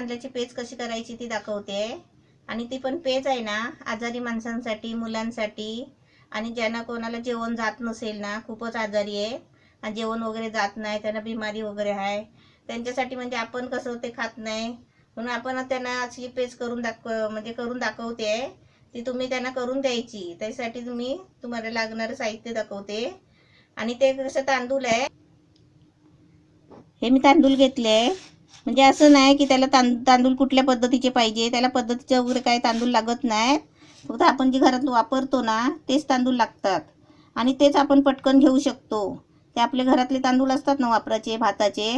तांदळाची पेज कशी करायची ती दाखवते. आणि ती पण पेज आहे ना आजारी माणसांसाठी, मुलांसाठी, आणि ज्यांना कोणाला जेवण जात नसेल ना, खूपच आजारी आहे आणि जेवण वगैरे जात नाही, त्यांना बिमारी वगैरे आहे, त्यांच्यासाठी. म्हणजे आपण कसं ते खात नाही म्हणून आपण त्यांना अशी पेज करून करून दाखवते. ती तुम्ही त्यांना करून द्यायची. त्यासाठी तुम्हाला लागणारं साहित्य दाखवते. आणि ते कसं तांदूळ आहे, हे मी तांदूळ घेतले. म्हणजे असं नाही की त्याला तांदूळ कुठल्या पद्धतीचे पाहिजे, त्याला पद्धतीचे वगैरे काय तांदूळ लागत नाही. फक्त आपण जे घरात वापरतो ना तेच तांदूळ लागतात आणि तेच आपण पटकन घेऊ शकतो. ते आपले घरातले तांदूळ असतात ना वापराचे, भाताचे,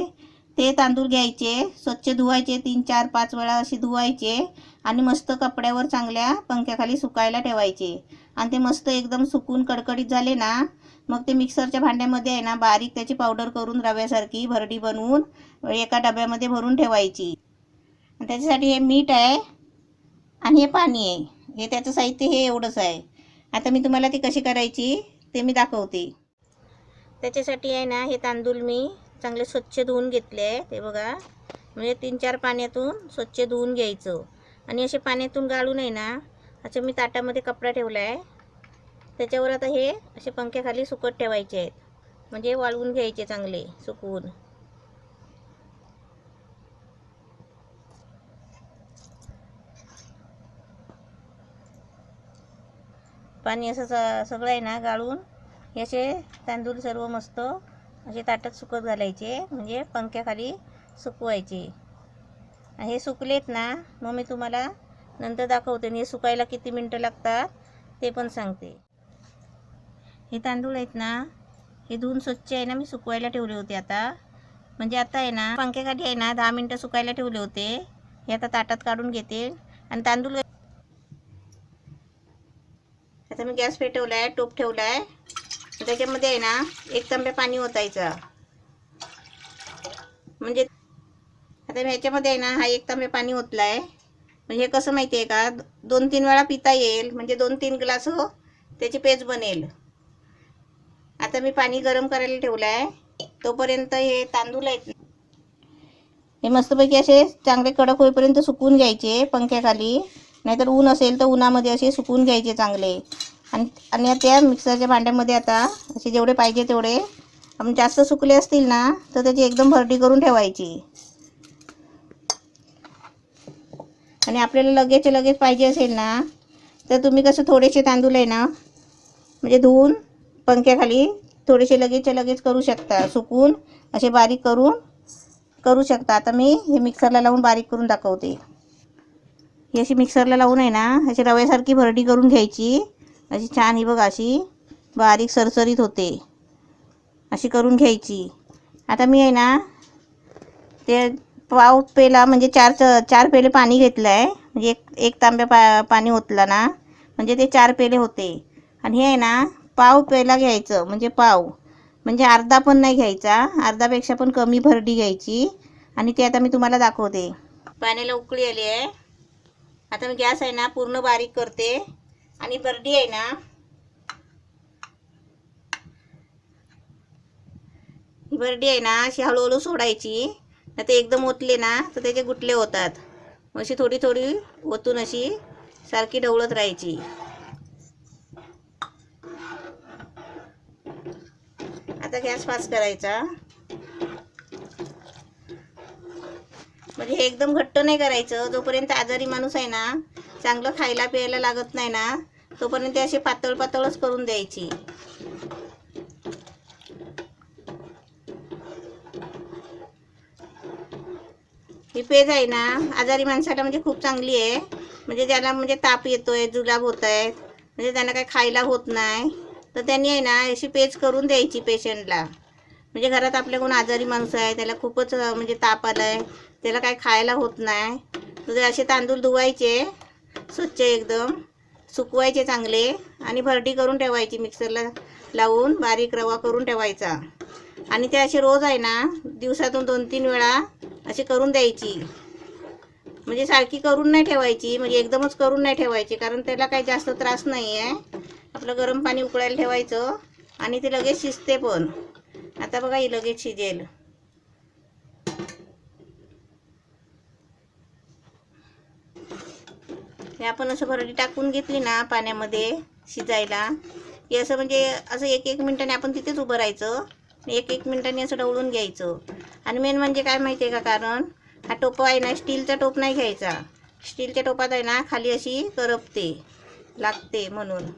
ते तांदूळ घ्यायचे, स्वच्छ धुवायचे, 3-4-5 वेळा असे धुवायचे आणि मस्त कपड्यावर चांगल्या पंख्याखाली सुकायला ठेवायचे. आणि ते मस्त एकदम सुकून कडकडीत झाले ना, मग ते मिक्सरच्या भांड्यामध्ये आहे ना बारीक त्याची पावडर करून रव्यासारखी भरडी बनवून एका डब्यामध्ये भरून ठेवायची. त्याच्यासाठी हे मीठ आहे आणि हे पाणी आहे. हे त्याचं साहित्य हे एवढंच आहे. आता मी तुम्हाला ती कशी करायची ते मी दाखवते. त्याच्यासाठी आहे ना हे तांदूळ मी चांगले स्वच्छ धुवून घेतले आहे. ते बघा, म्हणजे 3-4 पाण्यातून स्वच्छ धुवून घ्यायचं. आणि असे पाण्यातून गाळून आहे ना असं मी ताटामध्ये कपडा ठेवला आहे. त्याच्यावर आता हे असे पंख्याखाली सुकत ठेवायचे आहेत, म्हणजे वाळवून घ्यायचे चांगले सुकवून. पाणी असं सगळं आहे ना गाळून हे असे तांदूळ सर्व मस्त असे ताटात सुकत घालायचे, म्हणजे पंख्याखाली सुकवायचे. हे सुकलेत ना मग मी तुम्हाला नंतर दाखवते. हे सुकायला किती मिनटं लागतात ते पण सांगते. हे तांदूळ आहेत ना हे धुवून स्वच्छ आहे ना मी सुकवायला ठेवले होते. आता म्हणजे आता आहे ना पंख्याखाली आहे ना 10 मिनटं सुकायला ठेवले होते. हे आता ताटात काढून घेते. आणि तांदूळ आता मी गॅस पेटवला आहे, टोप ठेवला आहे. त्याच्यामध्ये आहे ना 1 तांब्या पाणी ओतायचं. म्हणजे आता मी ह्याच्यामध्ये आहे ना हा 1 तांब्या पाणी ओतला आहे. म्हणजे कसं माहिती आहे का, 2-3 वेळा पिता येईल, म्हणजे 2-3 ग्लास त्याची पेज बनेल. आता मी पाणी गरम करायला ठेवलं आहे. तोपर्यंत हे तांदूळ आहेत हे मस्तपैकी असे चांगले कडक होईपर्यंत सुकवून घ्यायचे पंख्याखाली. नाहीतर ऊन असेल तर उन्हामध्ये असे सुकवून घ्यायचे चांगले. आणि त्या मिक्सरच्या भांड्यामध्ये आता असे जेवढे पाहिजे तेवढे, आपण जास्त सुकले असतील ना तर त्याची एकदम भरडी करून ठेवायची. आणि आपल्याला लगेच पाहिजे असेल ना तर तुम्ही कसं थोडेसे तांदूळ आहे ना म्हणजे धुवून पंख्याखाली थोडेसे लगेच करू शकता. सुकवून असे बारीक करू शकता. आता मी हे मिक्सरला लावून बारीक करून दाखवते. ही अशी मिक्सरला लावून आहे ना अशी रव्यासारखी भरडी करून घ्यायची. अशी छान, ही बघा अशी बारीक सरसरीत होते, अशी करून घ्यायची. आता मी आहे ना ते पाव पेला म्हणजे 4 पेले पाणी घेतलं आहे. म्हणजे एक तांब्या पाणी ओतलं ना म्हणजे ते 4 पेले होते. आणि हे आहे ना पाव पेला घ्यायचं, म्हणजे पाव, म्हणजे अर्धा पण नाही घ्यायचा, अर्धापेक्षा पण कमी भरडी घ्यायची. आणि ते आता मी तुम्हाला दाखवते. पाण्याला उकळी आली आहे. आता मी गॅस आहे ना पूर्ण बारीक करते. आणि भरडी आहे ना ही भरडी आहे ना अशी हळूहळू सोडायची. तर ते एकदम ओतले ना तर त्याचे गुटले होतात. अशी थोडी ओतून अशी सारखी ढवळत राहायची. आता गॅस फास्ट करायचा. म्हणजे हे एकदम घट्ट नाही करायचं. जोपर्यंत आजारी माणूस आहे ना चांगलं खायला प्यायला लागत नाही ना तोपर्यंत असे पातळच करून द्यायची. ही पेज आहे ना आजारी माणसाला म्हणजे खूप चांगली आहे. म्हणजे ज्याला म्हणजे ताप येतोय, जुलाब होत आहेत, म्हणजे त्यांना काही खायला होत नाही, तर त्यांनी आहे ना अशी पेज करून द्यायची पेशंटला. म्हणजे घरात आपल्या कोण आजारी माणूस आहे, त्याला खूपच म्हणजे ताप आलाय, त्याला काही खायला होत नाही, तर असे तांदूळ धुवायचे स्वच्छ एकदम, सुकवायचे चांगले आणि भरडी करून ठेवायची. मिक्सरला लावून बारीक रवा करून ठेवायचा. आणि ते असे रोज आहे ना दिवसातून 2-3 वेळा अशी करून द्यायची. म्हणजे सारखी करून नाही ठेवायची, म्हणजे एकदमच करून नाही ठेवायची, कारण त्याला काही जास्त त्रास नाही आहे. आपलं गरम पाणी उकळायला ठेवायचं आणि ते लगेच शिजते पण. आता बघा ही लगेच शिजेल. हे आपण असं भरडी टाकून घेतली ना पाण्यामध्ये शिजायला, की असं म्हणजे असं 1-1 मिनिटाने आपण तिथेच उभं राहायचं, 1-1 मिनिटांनी असं ढवळून घ्यायचं. आणि मेन म्हणजे काय माहिती आहे का कारण, हा टोप आहे ना स्टीलचा टोप नाही घ्यायचा. स्टीलच्या टोपात आहे ना खाली अशी करपते लागते, म्हणून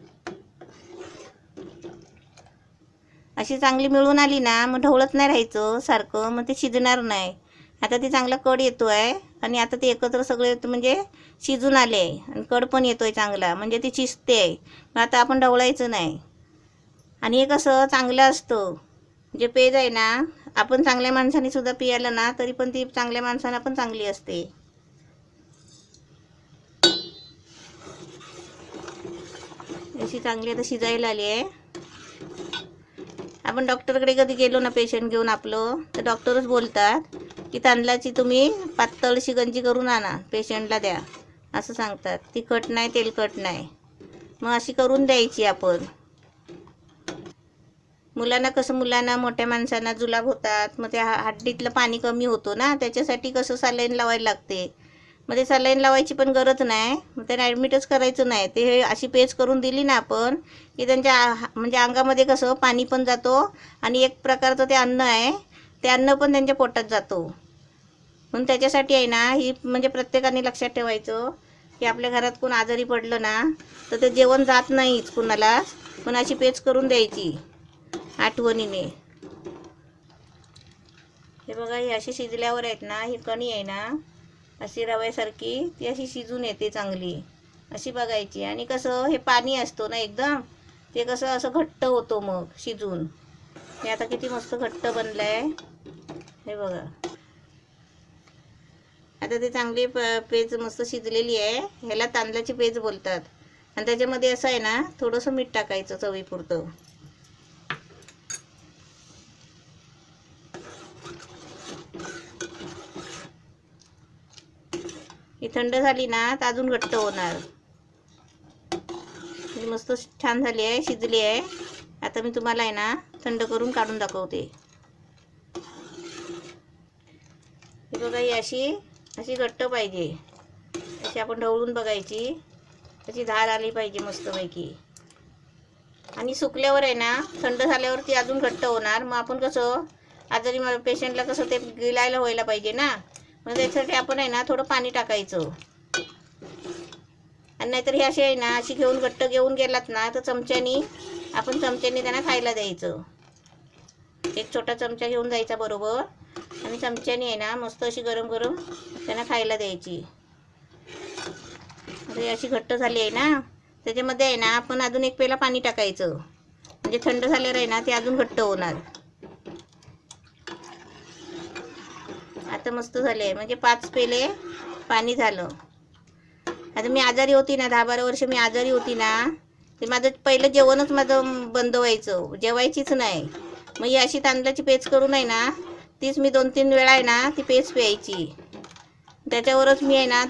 अशी चांगली मिळून आली ना मग ढवळत नाही राहायचं सारखं, मग ते शिजणार नाही. आता ते चांगला कड येतो आहे आणि आता ते एकत्र सगळे म्हणजे शिजून आले आणि कड पण येतोय चांगला, म्हणजे ते शिजते आहे. मग आता आपण ढवळायचं नाही. आणि हे कसं चांगलं असतं, जे पेज आहे ना आपण चांगल्या माणसाने सुद्धा पियाला ना तरी पण ती चांगल्या माणसांना पण चांगली असते. अशी चांगली आता शिजायला आली आहे. आपण डॉक्टरकडे कधी गेलो ना पेशंट घेऊन आपलं, तर डॉक्टरच बोलतात की तांदळाची तुम्ही पातळशी गंजी करून आणा, पेशंटला द्या असं सांगतात. तिखट नाही तेलकट नाही, मग अशी करून द्यायची आपण. मुलांना मोठ्या माणसांना जुलाब होतात, मग त्या हड्डीतलं पाणी कमी होतो ना, त्याच्यासाठी कसं सलाईन लावायला लागते. मग ते सलाईन लावायची पण गरज नाही, मग त्याला ॲडमिटच करायचं नाही. ते हे अशी पेज करून दिली ना आपण की त्यांच्या म्हणजे अंगामध्ये कसं पाणी पण जातो आणि एक प्रकारचं ते अन्न आहे, ते अन्न पण त्यांच्या पोटात जातो. म्हणून त्याच्यासाठी आहे ना ही म्हणजे प्रत्येकाने लक्षात ठेवायचं की आपल्या घरात कोण आजारी पडलं ना तर ते जेवण जात नाहीच कुणालाच, पण अशी पेज करून द्यायची आठवणीने. हे बघा, ही अशी शिजल्यावर आहेत ना, ही कणी आहे ना अशी रव्यासारखी, ती अशी शिजून येते चांगली, अशी बघायची. आणि कसं हे पाणी असतो ना एकदम, ते कसं असं घट्ट होतो मग शिजून. हे आता किती मस्त घट्ट बनलं आहे हे बघा. आता ते चांगली पेज मस्त शिजलेली आहे. ह्याला तांदळाची पेज बोलतात. आणि त्याच्यामध्ये असं आहे ना थोडंसं मीठ टाकायचं चवीपुरतं. ही थंड झाली ना तर अजून घट्ट होणार. ही मस्त छान झाली आहे, शिजली आहे. आता मी तुम्हाला आहे ना थंड करून काढून दाखवते. ही बघा, ही अशी घट्ट पाहिजे, अशी आपण ढवळून बघायची, अशी धार आली पाहिजे मस्तपैकी. आणि सुकल्यावर आहे ना थंड झाल्यावर ती अजून घट्ट होणार. मग आपण कसं आजारी पेशंटला कसं ते गिळायला व्हायला पाहिजे ना, मग त्याच्यासाठी आपण आहे ना थोडं पाणी टाकायचं. आणि नाहीतर हे असे आहे ना अशी घेऊन घट्ट घेऊन गेलात ना तर आपण चमच्याने त्यांना खायला द्यायचं. एक छोटा चमचा घेऊन जायचा बरोबर, आणि चमच्याने आहे ना मस्त अशी गरम गरम त्यांना खायला द्यायची. आता अशी घट्ट झाली आहे ना, त्याच्यामध्ये आहे ना आपण अजून एक पेला पाणी टाकायचं, म्हणजे थंड झाल्यावर आहे ना ते अजून घट्ट होणार. आता मस्त झाले, म्हणजे 5 पेले पाणी झालं. आता मी आजारी होती ना, 10-12 वर्ष मी आजारी होती ना, ते माझं पहिलं जेवणच माझं बंद व्हायचं, जेवायचीच नाही. मग ही अशी तांदळाची पेज करून आहे ना तीच मी 2-3 वेळा आहे ना ती पेज प्यायची. त्याच्यावरच मी आहे ना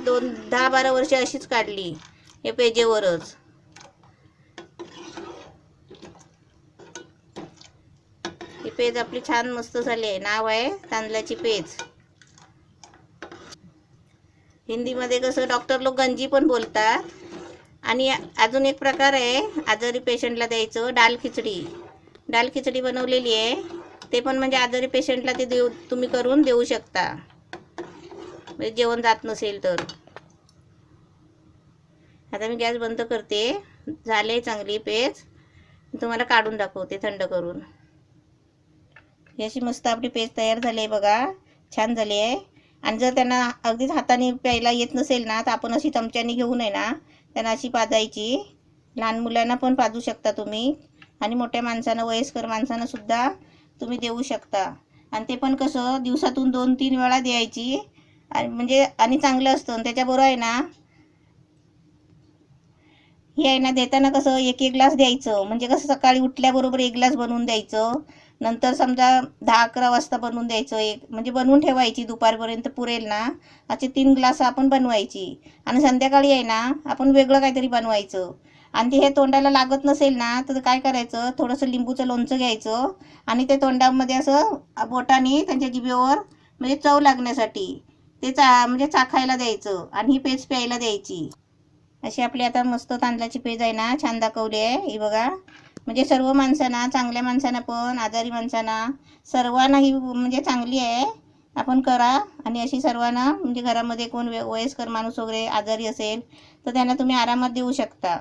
10-12 वर्ष अशीच काढली, हे पेजेवरच. ही पेज आपली छान मस्त झाली आहे. नाव आहे तांदळाची पेज. हिंदीमध्ये कसं डॉक्टर लोक गंजी पण बोलतात. आणि अजून एक प्रकार आहे आजारी पेशंटला द्यायचं, दाल खिचडी बनवलेली आहे. ते पण म्हणजे आजारी पेशंटला ते तुम्ही करून देऊ शकता, म्हणजे जेवण जात नसेल तर. आता मी गॅस बंद करते. झाले चांगली पेज, तुम्हाला काढून दाखवते थंड करून. ही अशी मस्त आपली पेज तयार झाली आहे बघा, छान झाली आहे. आणि जर त्यांना अगदीच हाताने प्यायला येत नसेल ना तर आपण अशी चमच्याने घेऊन आहे ना त्यांना अशी पाजायची. लहान मुलांना पण पाजू शकता तुम्ही, आणि मोठ्या माणसांना, वयस्कर माणसांना सुद्धा तुम्ही देऊ शकता. आणि ते पण कसं दिवसातून 2-3 वेळा द्यायची. आणि म्हणजे आणि चांगलं असतं. त्याच्याबरोबर आहे ना हे आहे ना देताना कसं 1-1 ग्लास द्यायचं, म्हणजे कसं सकाळी उठल्याबरोबर 1 ग्लास बनवून द्यायचं. नंतर समजा 10-11 वाजता बनवून द्यायचं, म्हणजे बनवून ठेवायची दुपारपर्यंत पुरेल ना, असे 3 ग्लास आपण बनवायची. आणि संध्याकाळी आहे ना आपण वेगळं काहीतरी बनवायचं. आणि ते हे तोंडाला लागत नसेल ना तर काय करायचं, थोडंसं लिंबूचं लोणचं घ्यायचं आणि ते तोंडामध्ये असं बोटाने त्यांच्या जिभेवर म्हणजे चव लागण्यासाठी ते म्हणजे चाखायला द्यायचं, आणि ही पेज प्यायला द्यायची. अशी आपली आता मस्त तांदळाची पेज आहे ना, छान दाखवली आहे ही बघा. म्हणजे सर्व माणसांना, चांगल्या माणसांना पण, आजारी माणसांना, सर्वांना ही म्हणजे चांगली आहे. आपण करा. आणि अशी सर्वांना म्हणजे घरामध्ये कोण वयस्कर माणूस वगैरे आजारी असेल तर त्यांना तुम्ही आरामात देऊ शकता.